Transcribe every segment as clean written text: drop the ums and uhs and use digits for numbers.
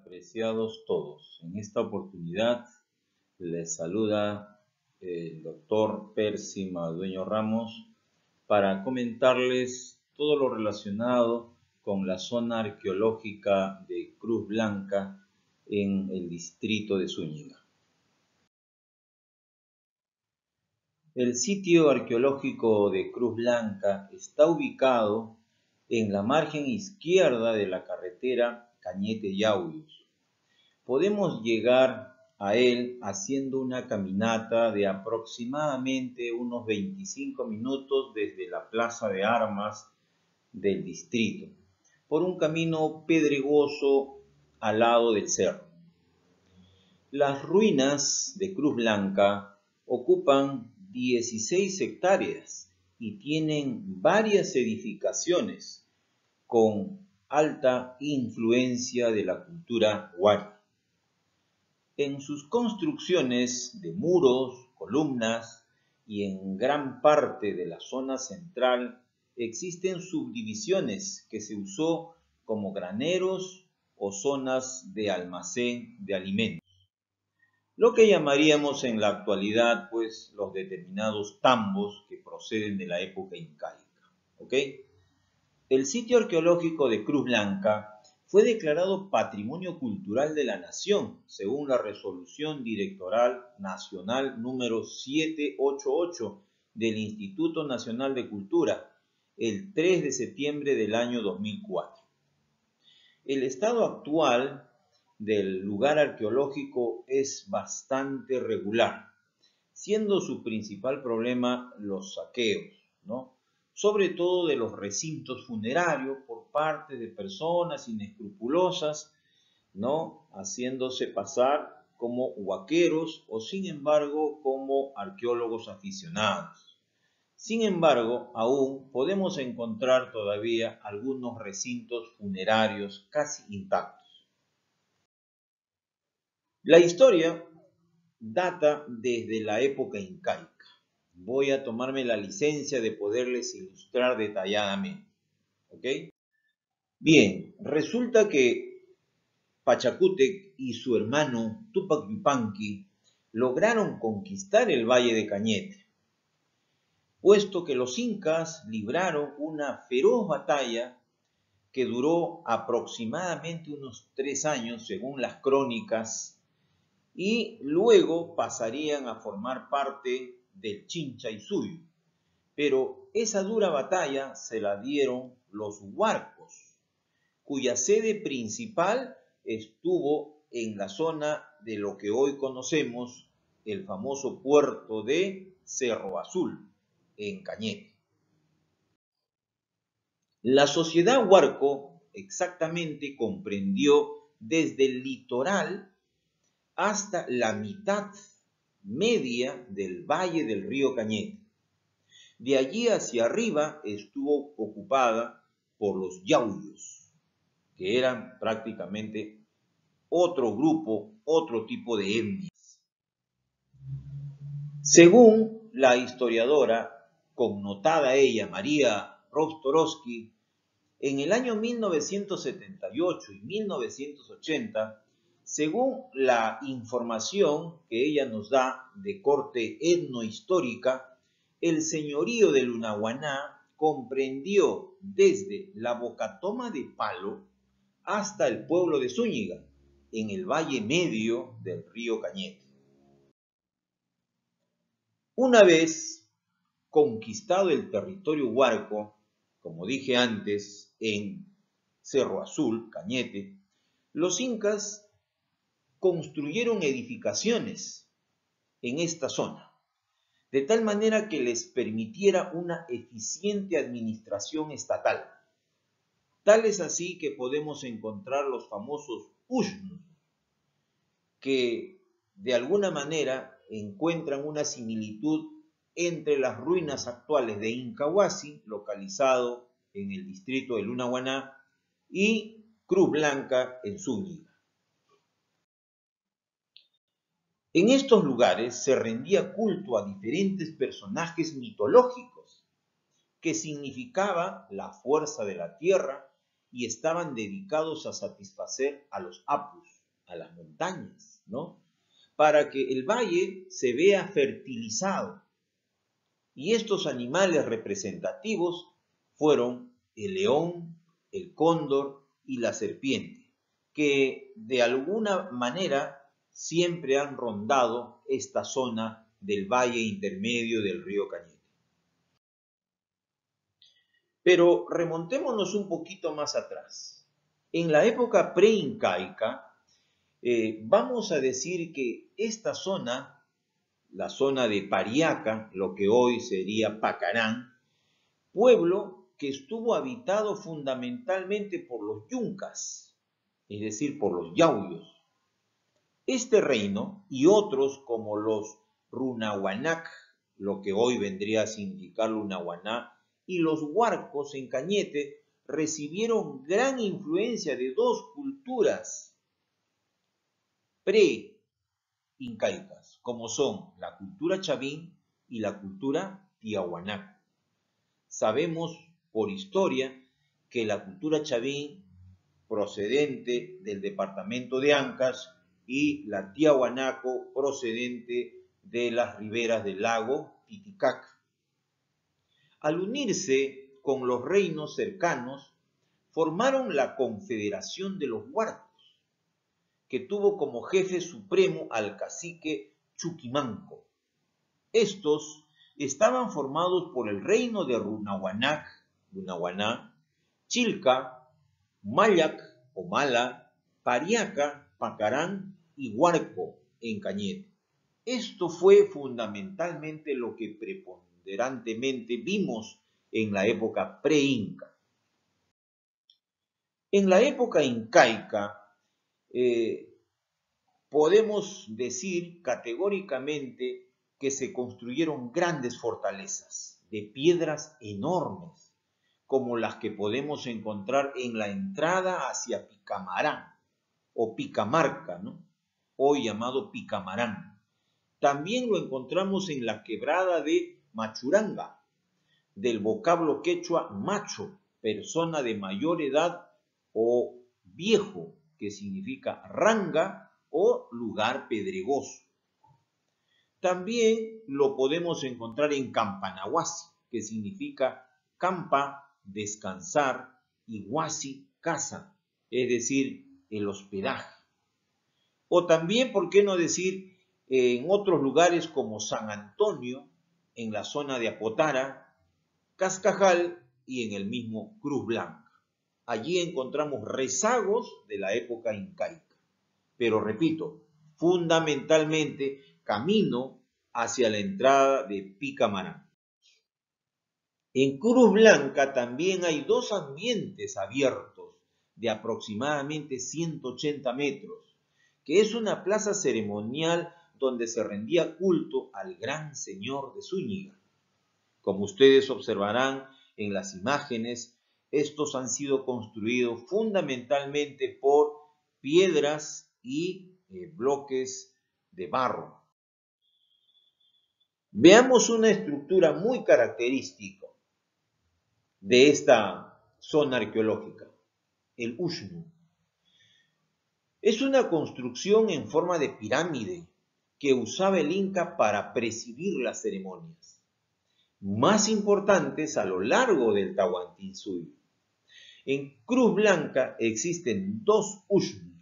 Apreciados todos, en esta oportunidad les saluda el doctor Percy Madueño Ramos para comentarles todo lo relacionado con la zona arqueológica de Cruz Blanca en el distrito de Zúñiga. El sitio arqueológico de Cruz Blanca está ubicado en la margen izquierda de la carretera Cañete-Yauyos. Podemos llegar a él haciendo una caminata de aproximadamente unos 25 minutos desde la plaza de armas del distrito, por un camino pedregoso al lado del cerro. Las ruinas de Cruz Blanca ocupan 16 hectáreas y tienen varias edificaciones con alta influencia de la cultura huari. En sus construcciones de muros, columnas y en gran parte de la zona central existen subdivisiones que se usó como graneros o zonas de almacén de alimentos. Lo que llamaríamos en la actualidad, pues, los determinados tambos que proceden de la época incaica. ¿Ok? El sitio arqueológico de Cruz Blanca fue declarado Patrimonio Cultural de la Nación, según la Resolución Directoral Nacional número 788 del Instituto Nacional de Cultura, el 3 de septiembre del año 2004. El estado actual del lugar arqueológico es bastante regular, siendo su principal problema los saqueos, ¿no? Sobre todo de los recintos funerarios por parte de personas inescrupulosas, ¿no? Haciéndose pasar como huaqueros o sin embargo como arqueólogos aficionados. Sin embargo, aún podemos encontrar todavía algunos recintos funerarios casi intactos. La historia data desde la época incaica. Voy a tomarme la licencia de poderles ilustrar detalladamente. ¿Ok? Bien, resulta que Pachacútec y su hermano Túpac Yupanqui lograron conquistar el Valle de Cañete, puesto que los incas libraron una feroz batalla que duró aproximadamente unos 3 años, según las crónicas, y luego pasarían a formar parte del Chincha y Suyo. Pero esa dura batalla se la dieron los huarcos, cuya sede principal estuvo en la zona de lo que hoy conocemos, el famoso puerto de Cerro Azul, en Cañete. La sociedad huarco exactamente comprendió desde el litoral hasta la mitad media del valle del río Cañete. De allí hacia arriba estuvo ocupada por los yauyos, que eran prácticamente otro grupo, otro tipo de etnias. Según la historiadora, connotada ella, María Rostorowski, en el año 1978 y 1980, según la información que ella nos da de corte etnohistórica, el señorío de Lunahuaná comprendió desde la Bocatoma de Palo hasta el pueblo de Zúñiga, en el valle medio del río Cañete. Una vez conquistado el territorio huarco, como dije antes, en Cerro Azul, Cañete, los incas construyeron edificaciones en esta zona, de tal manera que les permitiera una eficiente administración estatal. Tal es así que podemos encontrar los famosos ushnus, que de alguna manera encuentran una similitud entre las ruinas actuales de Incahuasi, localizado en el distrito de Lunahuaná, y Cruz Blanca en Zúñiga. En estos lugares se rendía culto a diferentes personajes mitológicos que significaba la fuerza de la tierra y estaban dedicados a satisfacer a los apus, a las montañas, ¿no? Para que el valle se vea fertilizado. Y estos animales representativos fueron el león, el cóndor y la serpiente, que de alguna manera siempre han rondado esta zona del valle intermedio del río Cañete. Pero remontémonos un poquito más atrás. En la época preincaica, vamos a decir que esta zona, la zona de Pariaca, lo que hoy sería Pacarán, pueblo que estuvo habitado fundamentalmente por los yuncas, es decir, por los yauyos. Este reino y otros como los Runahuanac, lo que hoy vendría a significar Lunahuaná, y los huarcos en Cañete recibieron gran influencia de dos culturas pre-incaicas, como son la cultura chavín y la cultura tiahuanac. Sabemos por historia que la cultura chavín, procedente del departamento de Ancash, y la tiahuanaco, procedente de las riberas del lago Titicaca. Al unirse con los reinos cercanos, formaron la Confederación de los Huarcos, que tuvo como jefe supremo al cacique Chuquimanco. Estos estaban formados por el reino de Runahuanac, Lunahuaná, Chilca, Mayac o Mala, Pariaca, Pacarán y Huarco en Cañete. Esto fue fundamentalmente lo que preponderantemente vimos en la época pre-inca. En la época incaica, podemos decir categóricamente que se construyeron grandes fortalezas de piedras enormes, como las que podemos encontrar en la entrada hacia Picamarán o Picamarca, ¿no? Hoy llamado Picamarán. También lo encontramos en la quebrada de Machuranga, del vocablo quechua macho, persona de mayor edad o viejo, que significa ranga o lugar pedregoso. También lo podemos encontrar en Campanahuasi, que significa campa, descansar, y huasi, casa, es decir, el hospedaje. O también, ¿por qué no decir, en otros lugares como San Antonio, en la zona de Apotara, Cascajal y en el mismo Cruz Blanca? Allí encontramos rezagos de la época incaica. Pero repito, fundamentalmente camino hacia la entrada de Picamarán. En Cruz Blanca también hay dos ambientes abiertos de aproximadamente 180 metros, que es una plaza ceremonial donde se rendía culto al gran señor de Zúñiga. Como ustedes observarán en las imágenes, estos han sido construidos fundamentalmente por piedras y bloques de barro. Veamos una estructura muy característica de esta zona arqueológica, el Ushnu. Es una construcción en forma de pirámide que usaba el Inca para presidir las ceremonias más importantes a lo largo del Tahuantinsuyo. En Cruz Blanca existen dos Ushnu,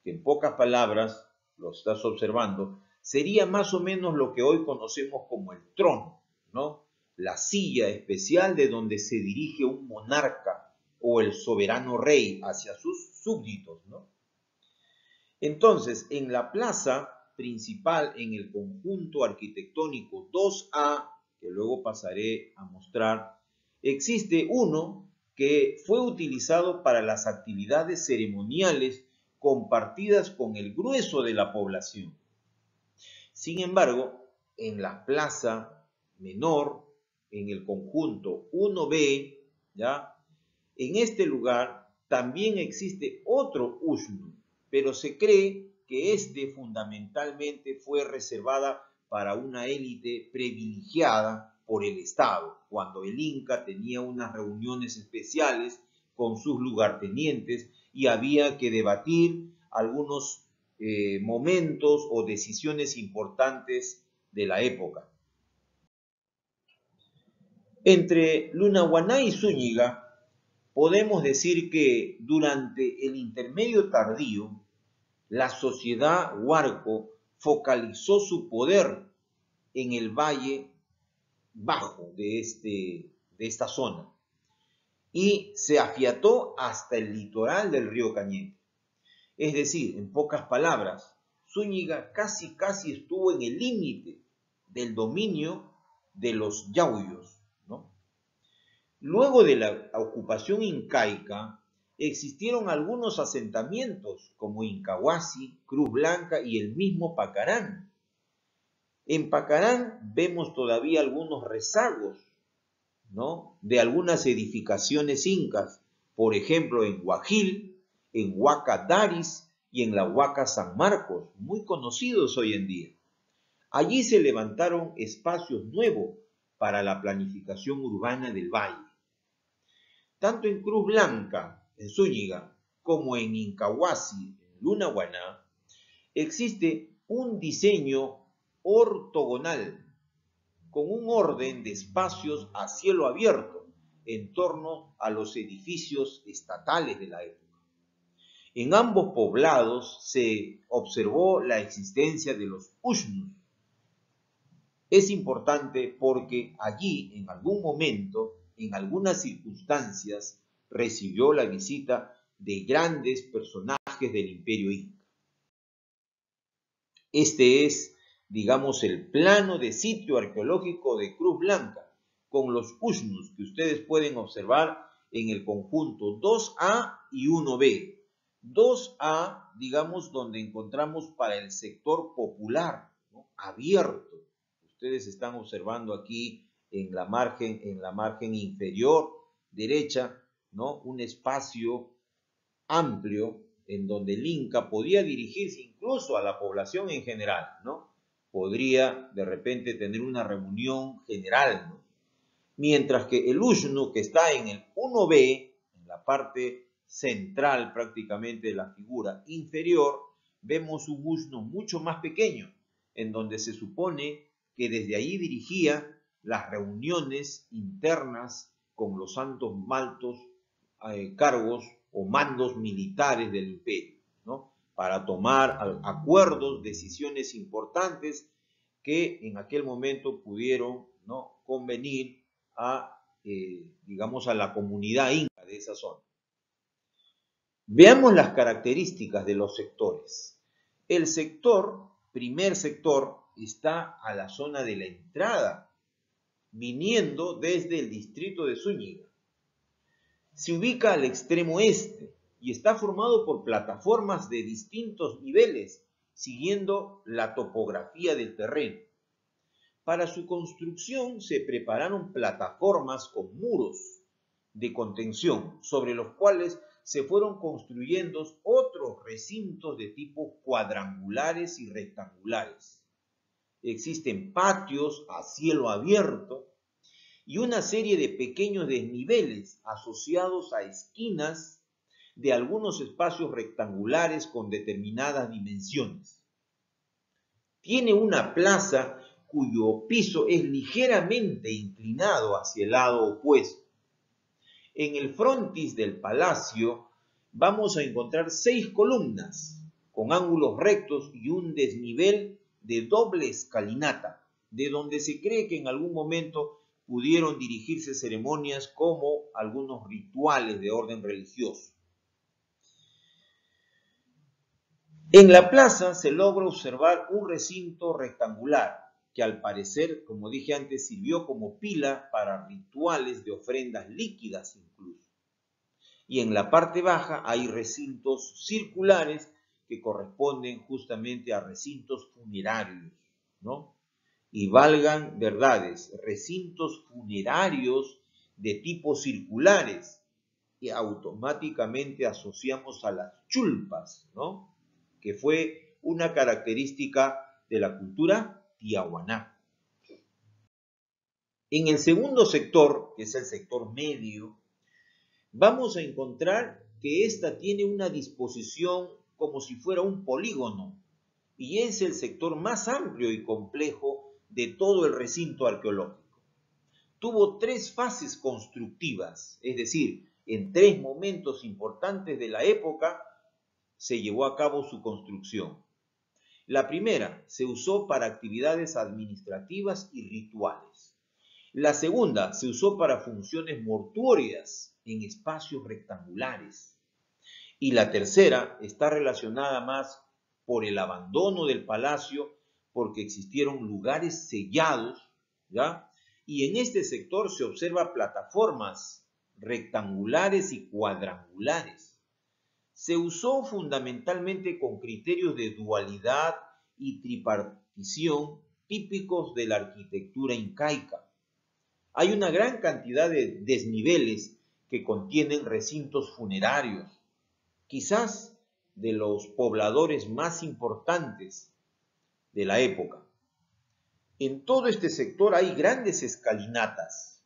que en pocas palabras, lo estás observando, sería más o menos lo que hoy conocemos como el trono, ¿no? La silla especial de donde se dirige un monarca o el soberano rey hacia sus súbditos, ¿no? Entonces, en la plaza principal, en el conjunto arquitectónico 2A, que luego pasaré a mostrar, existe uno que fue utilizado para las actividades ceremoniales compartidas con el grueso de la población. Sin embargo, en la plaza menor, en el conjunto 1B, ¿ya? En este lugar también existe otro Ushnu, pero se cree que este fundamentalmente fue reservada para una élite privilegiada por el Estado, cuando el Inca tenía unas reuniones especiales con sus lugartenientes y había que debatir algunos momentos o decisiones importantes de la época. Entre Lunahuaná y Zúñiga, podemos decir que durante el intermedio tardío, la sociedad huarco focalizó su poder en el valle bajo de esta zona y se afiató hasta el litoral del río Cañete. Es decir, en pocas palabras, Zúñiga casi estuvo en el límite del dominio de los yauyos, ¿no? Luego de la ocupación incaica, existieron algunos asentamientos como Incahuasi, Cruz Blanca y el mismo Pacarán. En Pacarán vemos todavía algunos rezagos, ¿no?, de algunas edificaciones incas, por ejemplo en Guajil, en Huaca Daris y en la Huaca San Marcos, muy conocidos hoy en día. Allí se levantaron espacios nuevos para la planificación urbana del valle. Tanto en Cruz Blanca, en Zúñiga, como en Incahuasi, en Lunahuaná, existe un diseño ortogonal con un orden de espacios a cielo abierto en torno a los edificios estatales de la época. En ambos poblados se observó la existencia de los ushnus. Es importante porque allí, en algún momento, en algunas circunstancias, recibió la visita de grandes personajes del Imperio Inca. Este es, digamos, el plano de sitio arqueológico de Cruz Blanca, con los ushnus que ustedes pueden observar en el conjunto 2A y 1B. 2A, digamos, donde encontramos para el sector popular, ¿no?, abierto. Ustedes están observando aquí en la margen inferior derecha, ¿no?, un espacio amplio en donde el Inca podía dirigirse incluso a la población en general, ¿no? Podría de repente tener una reunión general, ¿no? Mientras que el ushnu, que está en el 1B, en la parte central prácticamente de la figura inferior, vemos un ushnu mucho más pequeño, en donde se supone que desde ahí dirigía las reuniones internas con los santos maltos, cargos o mandos militares del imperio, ¿no?, para tomar acuerdos, decisiones importantes que en aquel momento pudieron, ¿no?, convenir a, digamos, a la comunidad inca de esa zona. Veamos las características de los sectores. El primer sector, está a la zona de la entrada, viniendo desde el distrito de Zúñiga. Se ubica al extremo este y está formado por plataformas de distintos niveles, siguiendo la topografía del terreno. Para su construcción se prepararon plataformas con muros de contención, sobre los cuales se fueron construyendo otros recintos de tipo cuadrangulares y rectangulares. Existen patios a cielo abierto y una serie de pequeños desniveles asociados a esquinas de algunos espacios rectangulares con determinadas dimensiones. Tiene una plaza cuyo piso es ligeramente inclinado hacia el lado opuesto. En el frontis del palacio vamos a encontrar 6 columnas con ángulos rectos y un desnivel de doble escalinata, de donde se cree que en algún momento pudieron dirigirse ceremonias como algunos rituales de orden religioso. En la plaza se logra observar un recinto rectangular que al parecer, como dije antes, sirvió como pila para rituales de ofrendas líquidas incluso. Y en la parte baja hay recintos circulares que corresponden justamente a recintos funerarios, ¿no? Y valgan verdades, recintos funerarios de tipo circulares, y automáticamente asociamos a las chulpas, ¿no?, que fue una característica de la cultura tiahuaná. En el segundo sector, que es el sector medio, vamos a encontrar que ésta tiene una disposición como si fuera un polígono y es el sector más amplio y complejo de todo el recinto arqueológico. Tuvo tres fases constructivas, es decir, en tres momentos importantes de la época se llevó a cabo su construcción. La primera se usó para actividades administrativas y rituales. La segunda se usó para funciones mortuorias en espacios rectangulares. Y la tercera está relacionada más por el abandono del palacio, porque existieron lugares sellados, ¿ya? Y en este sector se observa plataformas rectangulares y cuadrangulares. Se usó fundamentalmente con criterios de dualidad y tripartición típicos de la arquitectura incaica. Hay una gran cantidad de desniveles que contienen recintos funerarios, quizás de los pobladores más importantes de la época. En todo este sector hay grandes escalinatas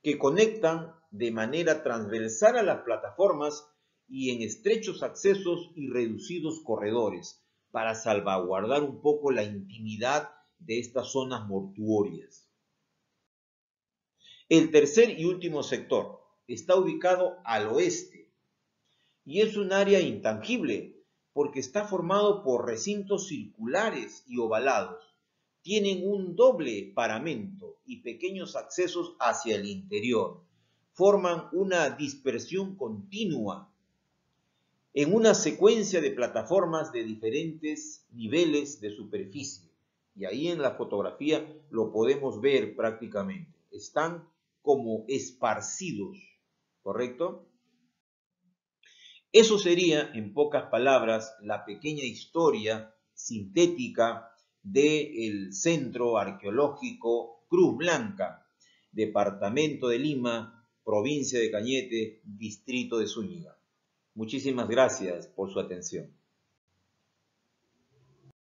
que conectan de manera transversal a las plataformas y en estrechos accesos y reducidos corredores para salvaguardar un poco la intimidad de estas zonas mortuorias. El tercer y último sector está ubicado al oeste y es un área intangible porque está formado por recintos circulares y ovalados. Tienen un doble paramento y pequeños accesos hacia el interior. Forman una dispersión continua en una secuencia de plataformas de diferentes niveles de superficie. Y ahí en la fotografía lo podemos ver prácticamente. Están como esparcidos, ¿correcto? Eso sería, en pocas palabras, la pequeña historia sintética del Centro Arqueológico Cruz Blanca, Departamento de Lima, Provincia de Cañete, Distrito de Zúñiga. Muchísimas gracias por su atención.